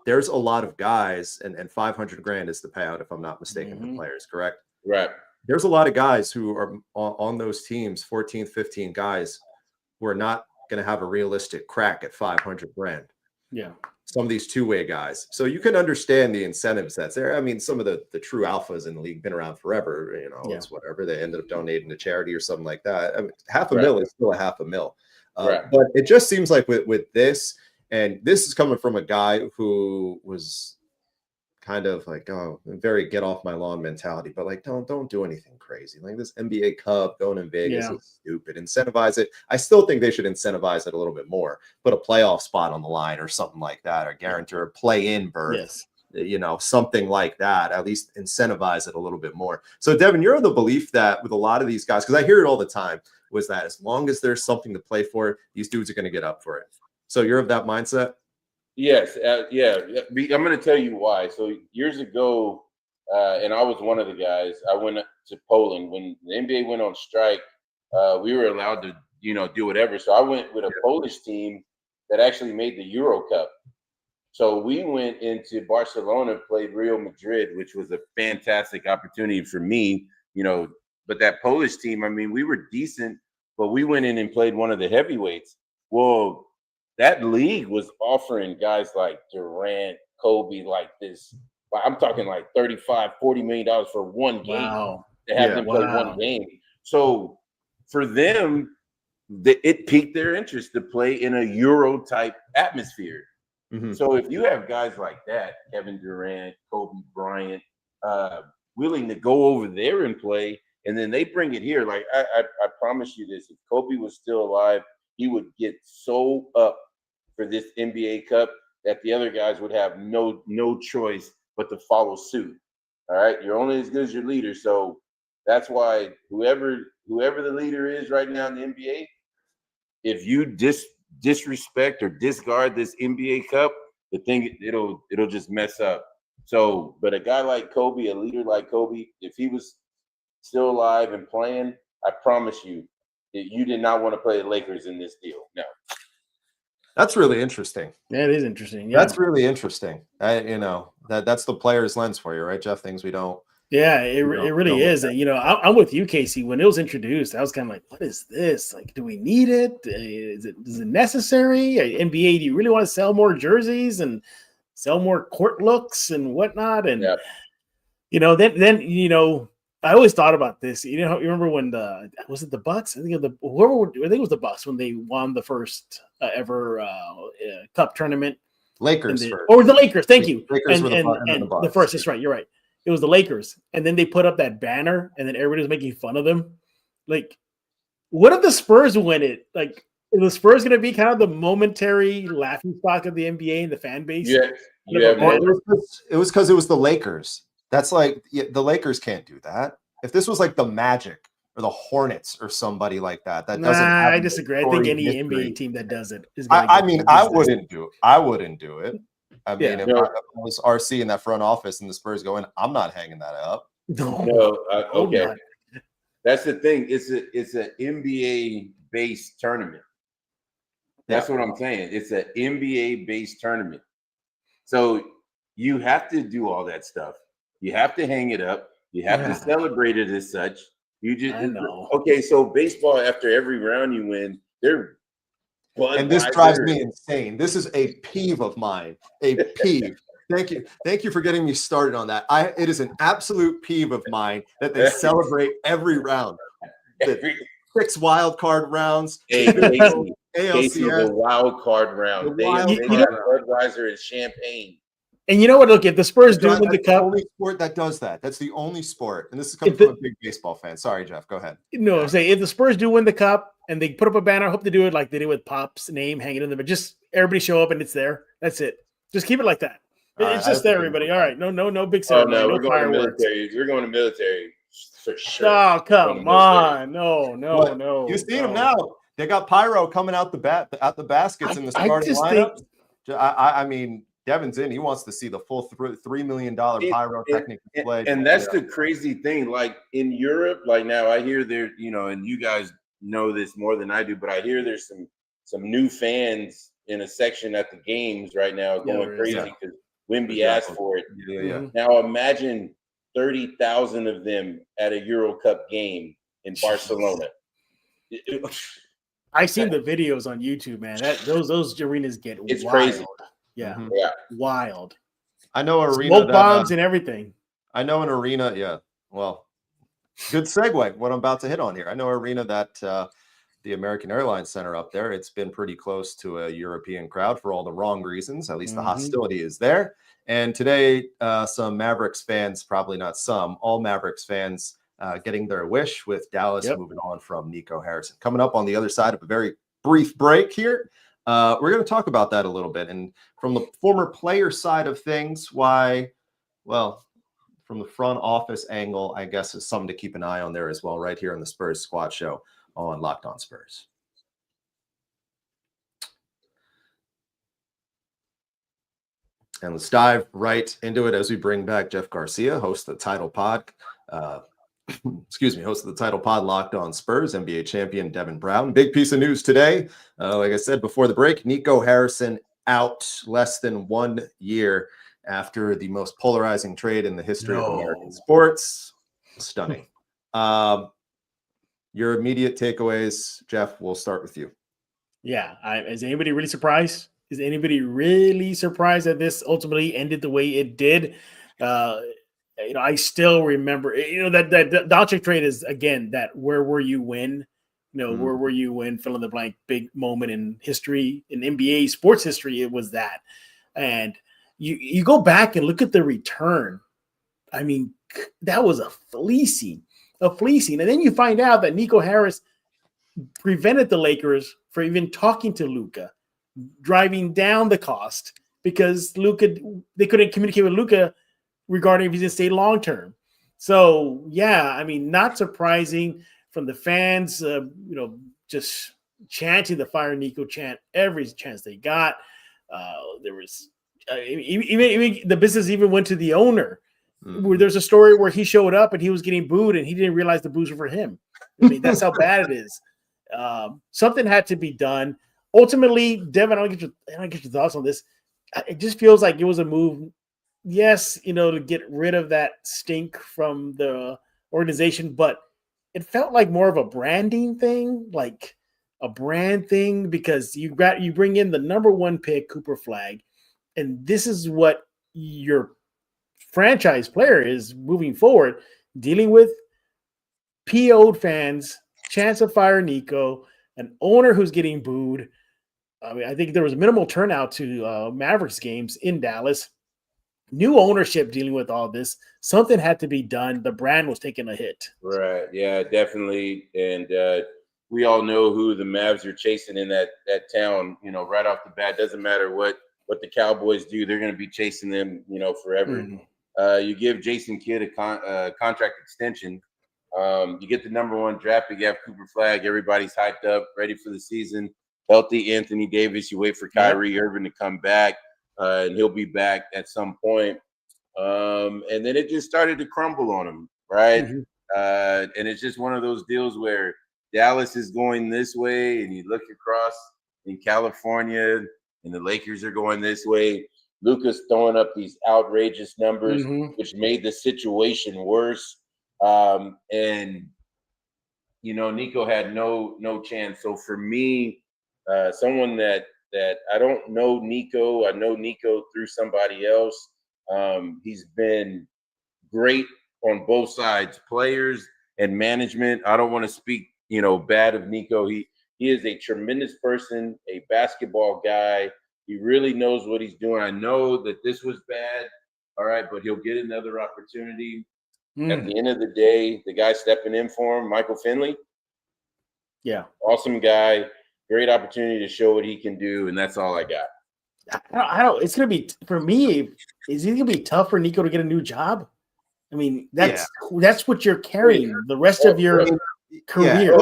There's a lot of guys and 500 grand is the payout, if I'm not mistaken, for players, correct? Right. There's a lot of guys who are on those teams, 14, 15 guys who are not going to have a realistic crack at 500 grand. Yeah. Some of these two-way guys. So you can understand the incentives that's there. I mean, some of the true alphas in the league been around forever, it's whatever. They ended up donating to charity or something like that. I mean, half a mil is still a half a mil. But it just seems like with this, and this is coming from a guy who was kind of like, very get off my lawn mentality, but like, don't do anything crazy. Like this NBA Cup going in Vegas is stupid. Incentivize it. I still think they should incentivize it a little bit more. Put a playoff spot on the line or something like that, or guarantee a play-in berth. Yes. Something like that. At least incentivize it a little bit more. So, Devin, you're of the belief that with a lot of these guys, because I hear it all the time, was that as long as there's something to play for, these dudes are going to get up for it. So you're of that mindset? Yes, yeah. I'm going to tell you why. So years ago, and I was one of the guys. I went to Poland when the NBA went on strike. We were allowed to, do whatever. So I went with a Polish team that actually made the Euro Cup. So we went into Barcelona, played Real Madrid, which was a fantastic opportunity for me. But that Polish team, I mean, we were decent, but we went in and played one of the heavyweights. Well, that league was offering guys like Durant, Kobe, like this. I'm talking like $35-40 million for one game to have them play one game. So for them, it piqued their interest to play in a Euro type atmosphere. Mm-hmm. So if you have guys like that, Kevin Durant, Kobe Bryant, willing to go over there and play, and then they bring it here. Like I promise you this: if Kobe was still alive, he would get so up for this NBA Cup that the other guys would have no choice but to follow suit. All right, you're only as good as your leader. So that's why whoever the leader is right now in the NBA, if you disrespect or discard this NBA Cup, the thing it'll just mess up. So, but a guy like Kobe, a leader like Kobe, if he was still alive and playing, I promise you that you did not want to play the Lakers in this deal. No. That's really interesting. That is interesting. Yeah. That's really interesting. That's the player's lens for you, right, Jeff? Things we don't. Yeah, it really is. And, I'm with you, Casey. When it was introduced, I was kind of like, what is this? Like, do we need it? Is it NBA, do you really want to sell more jerseys and sell more court looks and whatnot? And, then I always thought about this. You remember when was it the Bucks? I think it was the Bucks when they won the first ever cup tournament. Lakers or the Lakers. Thank you. Lakers and the first. That's right. You're right. It was the Lakers, and then they put up that banner, and then everybody was making fun of them. Like, what if the Spurs win it? Like, is the Spurs going to be kind of the momentary laughing stock of the NBA and the fan base? Yeah. It was because it was the Lakers. That's like the Lakers can't do that. If this was like the Magic or the Hornets or somebody like that, doesn't. I disagree. I think any NBA team that does it is. I wouldn't do it. I wouldn't do it. I mean, if I was RC in that front office and the Spurs going, I'm not hanging that up. Okay. That's the thing. It's an NBA based tournament. That's what I'm saying. It's an NBA based tournament. So you have to do all that stuff. You have to hang it up. You have to celebrate it as such. I know. Okay, so baseball, after every round you win, and this drives me insane. This is a peeve of mine. A peeve. Thank you for getting me started on that. It is an absolute peeve of mine that they celebrate every round. The 6 wild card rounds. ALCS. The wild card round. They have Budweiser and champagne. And you know what? Look, if the Spurs do win the cup, the only sport that does that. That's the only sport. And this is coming from a big baseball fan. Sorry, Jeff. Go ahead. No, say if the Spurs do win the cup and they put up a banner, I hope they do it like they did with Pop's name hanging in there. But just everybody show up and it's there. That's it. Just keep it like that. It's just there, everybody. All right. No big ceremony. No fireworks. We're going to military for sure. Oh, come on. No. You see them now. They got pyro coming out the baskets in the starting lineup. I mean, Devin's in. He wants to see the full $3 million pyrotechnic display. And that's the crazy thing. Like in Europe, like now I hear there, and you guys know this more than I do, but I hear there's some new fans in a section at the games right now going crazy because Wemby asked for it. Yeah. Now imagine 30,000 of them at a Euro Cup game in Barcelona. I've seen the videos on YouTube, man. Those arenas get it's wild. crazy. Yeah, Yeah, wild. I know arena smoke bombs and everything. I know an arena. Yeah, well, good segue. What I'm about to hit on here. I know arena that the American Airlines Center up there. It's been pretty close to a European crowd for all the wrong reasons. At least the hostility is there. And today, some Mavericks fans, probably not some, all Mavericks fans getting their wish with Dallas moving on from Nico Harrison. Coming up on the other side of a very brief break here, we're going to talk about that a little bit. And from the former player side of things, why, well, from the front office angle, I guess is something to keep an eye on there as well, right here on the Spurs Squad Show on Locked On Spurs. And let's dive right into it as we bring back Jeff Garcia, host of the title pod. Host of the title pod, Locked On Spurs, NBA champion Devin Brown. Big piece of news today. Like I said before the break, Nico Harrison out less than 1 year after the most polarizing trade in the history of American sports. Stunning. Your immediate takeaways, Jeff, we'll start with you. Yeah. Is anybody really surprised? Is anybody really surprised that this ultimately ended the way it did? I still remember, that Doncic trade is, again, that where were you when? Where were you when, fill in the blank, big moment in history, in NBA sports history, it was that. And you go back and look at the return. I mean, that was a fleecing. And then you find out that Nico Harris prevented the Lakers from even talking to Luka, driving down the cost because they couldn't communicate with Luka regarding if he's going to stay long-term. So, yeah, I mean, not surprising from the fans, just chanting the Fire Nico chant every chance they got. There was even the business even went to the owner. Where there's a story where he showed up and he was getting booed and he didn't realize the boos were for him. I mean, that's how bad it is. Something had to be done. Ultimately, Devin, I don't get your thoughts on this. It just feels like it was a move. Yes, to get rid of that stink from the organization, but it felt like more of a branding thing, like a brand thing, because you bring in the number 1 pick, Cooper Flag, and this is what your franchise player is moving forward, dealing with PO'd fans, chance of fire Nico, an owner who's getting booed. I mean, I think there was minimal turnout to Mavericks games in Dallas. New ownership dealing with all this. Something had to be done. The brand was taking a hit. Right. Yeah, definitely. And we all know who the Mavs are chasing in that town, right off the bat. Doesn't matter what the Cowboys do. They're going to be chasing them, forever. You give Jason Kidd a contract extension. You get the number 1 draft pick. You have Cooper Flag. Everybody's hyped up, ready for the season. Healthy Anthony Davis. You wait for Kyrie Irving to come back. And he'll be back at some point. And then it just started to crumble on him, right? And it's just one of those deals where Dallas is going this way, and you look across in California, and the Lakers are going this way. Luka's throwing up these outrageous numbers, which made the situation worse. And Nico had no chance. So for me, someone that I don't know Nico. I know Nico through somebody else. He's been great on both sides, players and management. I don't want to speak, bad of Nico. He is a tremendous person, a basketball guy. He really knows what he's doing. I know that this was bad, all right, but he'll get another opportunity. At the end of the day, the guy stepping in for him, Michael Finley. Yeah. Awesome guy. Great opportunity to show what he can do, and that's all I got. I don't. It's gonna be, for me. Is it gonna be tough for Nico to get a new job? I mean, that's what you're carrying the rest of your career.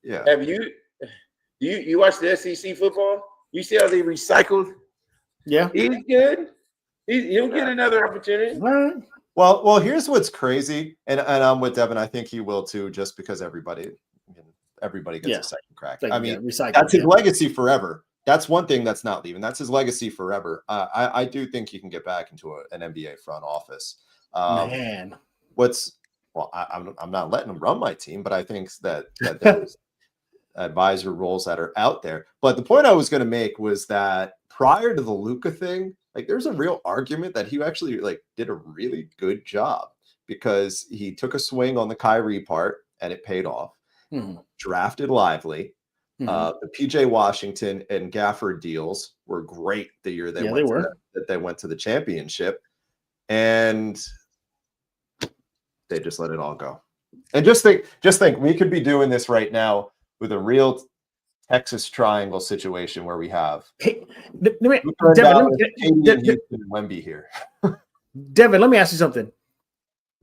Yeah. Have you watch the SEC football? You see how they recycled? Yeah, he's good. He'll get another opportunity. Well, here's what's crazy, and I'm with Devin. I think he will too, just because everybody gets a second crack. Like, I mean, recycle. that's his legacy forever. That's one thing that's not leaving. That's his legacy forever. I do think he can get back into an NBA front office. Man, I'm not letting him run my team, but I think that there's advisor roles that are out there. But the point I was going to make was that prior to the Luka thing, like there's a real argument that he actually like did a really good job because he took a swing on the Kyrie part and it paid off. Drafted Lively. The PJ Washington and Gafford deals were great the year they went to the championship, and they just let it all go. And just think, we could be doing this right now with a real Texas Triangle situation where we have Wemby here. Devin, let me ask you something.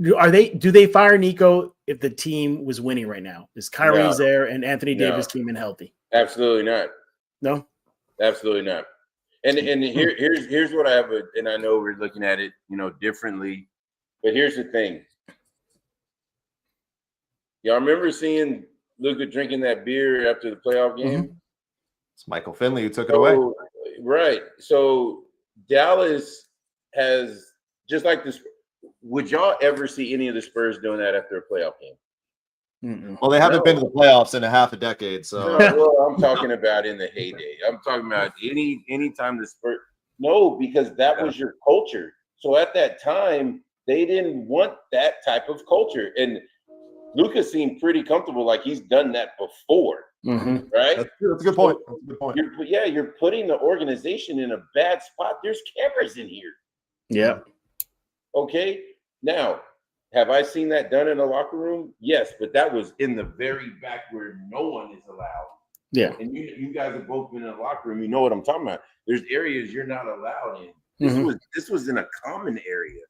Do they fire Nico if the team was winning right now? Is Kyrie's there and Anthony Davis came in healthy? Absolutely not. No, absolutely not. And here's what I have, and I know we're looking at it, differently, but here's the thing. Y'all remember seeing Luka drinking that beer after the playoff game? It's Michael Finley who took it away. Right. So Dallas has, just like this. Would y'all ever see any of the Spurs doing that after a playoff game? Well, they haven't been to the playoffs in a half a decade. So, well, I'm talking about in the heyday. I'm talking about any time the Spurs. No, because that was your culture. So at that time, they didn't want that type of culture. And Luka seemed pretty comfortable, like he's done that before, right? That's a good point. That's a good point. You're putting the organization in a bad spot. There's cameras in here. Yeah. Okay. Now, have I seen that done in a locker room? Yes, but that was in the very back where no one is allowed. Yeah. And you guys have both been in a locker room. You know what I'm talking about. There's areas you're not allowed in. This was in a common area.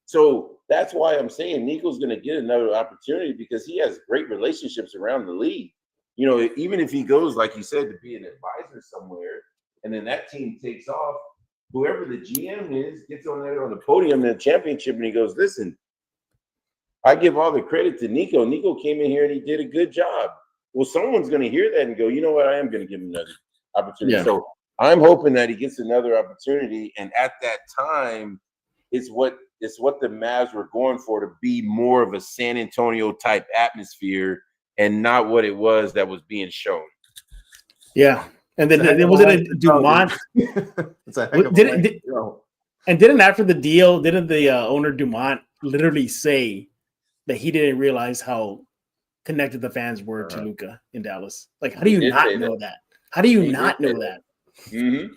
So that's why I'm saying Nico's going to get another opportunity because he has great relationships around the league. Even if he goes, like you said, to be an advisor somewhere, and then that team takes off, whoever the GM is gets on there on the podium in the championship and he goes, listen, I give all the credit to Nico. Nico came in here and he did a good job. Well, someone's going to hear that and go, you know what? I am going to give him another opportunity. Yeah. So I'm hoping that he gets another opportunity. And at that time, it's what the Mavs were going for, to be more of a San Antonio type atmosphere and not what it was that was being shown. Yeah. And then it wasn't a Dumont. Didn't after the deal, didn't the owner Dumont literally say that he didn't realize how connected the fans were to Luka in Dallas? Like, how do you not know that? How do you not know that? And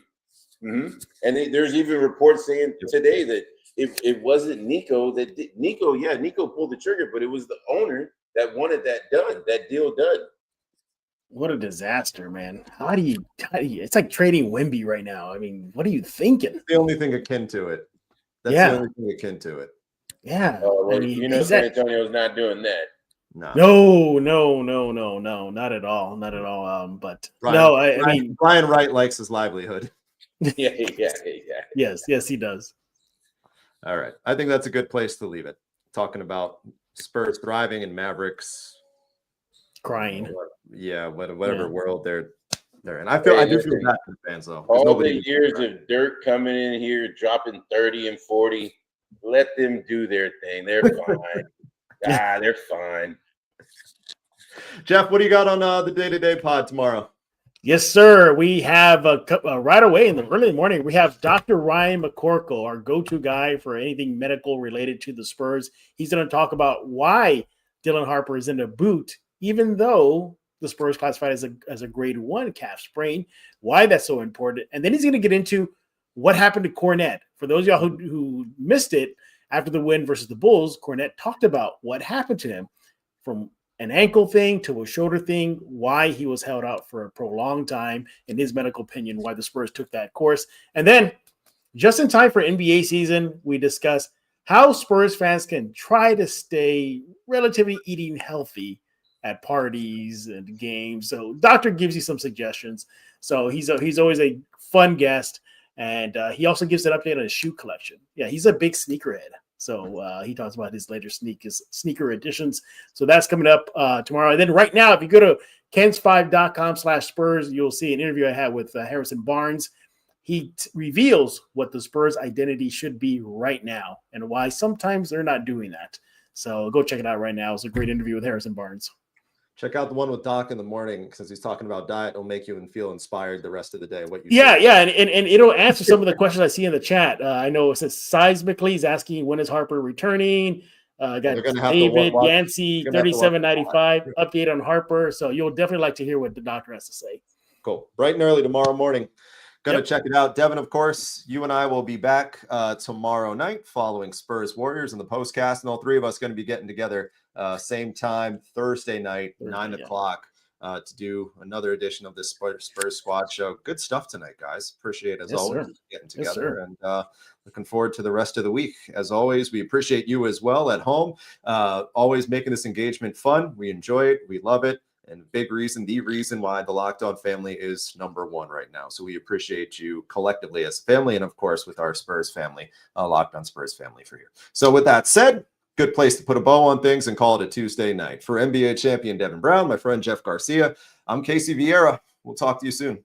there's even reports saying today that it wasn't Nico Nico pulled the trigger, but it was the owner that wanted that deal done. What a disaster, man. How do you it's like trading Wemby right now. I mean, what are you thinking? It's the only thing akin to it. That's the only thing akin to it. Yeah. San Antonio's not doing that. No, not at all. Not at all. But Brian Wright likes his livelihood. Yeah. Yes, he does. All right. I think that's a good place to leave it. Talking about Spurs thriving and Mavericks crying. Whatever world they're in. I do feel bad for the fans though. All the years of Dirk coming in here, dropping 30 and 40, let them do their thing. They're fine. They're fine. Jeff, what do you got on the day-to-day pod tomorrow? Yes, sir. We have right away in the early morning, we have Dr. Ryan McCorkle, our go-to guy for anything medical related to the Spurs. He's going to talk about why Dylan Harper is in a boot, even though the Spurs classified as a grade 1 calf sprain, why that's so important. And then he's going to get into what happened to Cornette. For those of y'all who missed it, after the win versus the Bulls, Cornette talked about what happened to him, from an ankle thing to a shoulder thing, why he was held out for a prolonged time, in his medical opinion, why the Spurs took that course. And then, just in time for NBA season, we discuss how Spurs fans can try to stay relatively eating healthy at parties and games. So Doctor gives you some suggestions. So he's always a fun guest. And he also gives an update on his shoe collection. Yeah, he's a big sneakerhead. So he talks about his later sneaker editions. So that's coming up tomorrow. And then right now, if you go to Kens5.com/Spurs. You'll see an interview I had with Harrison Barnes. He reveals what the Spurs identity should be right now and why sometimes they're not doing that. So go check it out right now. It's a great interview with Harrison Barnes. Check out the one with Doc in the morning, because he's talking about diet. It'll make you feel inspired the rest of the day. And it'll answer some of the questions I see in the chat. I know it says Seismically is asking when is Harper returning. Got David Yancey 3795 update on Harper. So you'll definitely like to hear what the doctor has to say. Cool. Bright and early tomorrow morning. Gonna check it out. Devin, of course, you and I will be back tomorrow night following Spurs Warriors in the postcast, and all three of us going to be getting together same time Thursday night, 9 o'clock, to do another edition of this Spurs Squad show. Good stuff tonight, guys. Appreciate it as always getting together, and looking forward to the rest of the week. As always, we appreciate you as well at home. Always making this engagement fun. We enjoy it. We love it. And the reason why the Locked On family is number one right now. So we appreciate you collectively as a family, and of course with our Spurs family, Locked On Spurs family for you. So with that said, good place to put a bow on things and call it a Tuesday night. For NBA champion Devin Brown, my friend Jeff Garcia, I'm Casey Viera. We'll talk to you soon.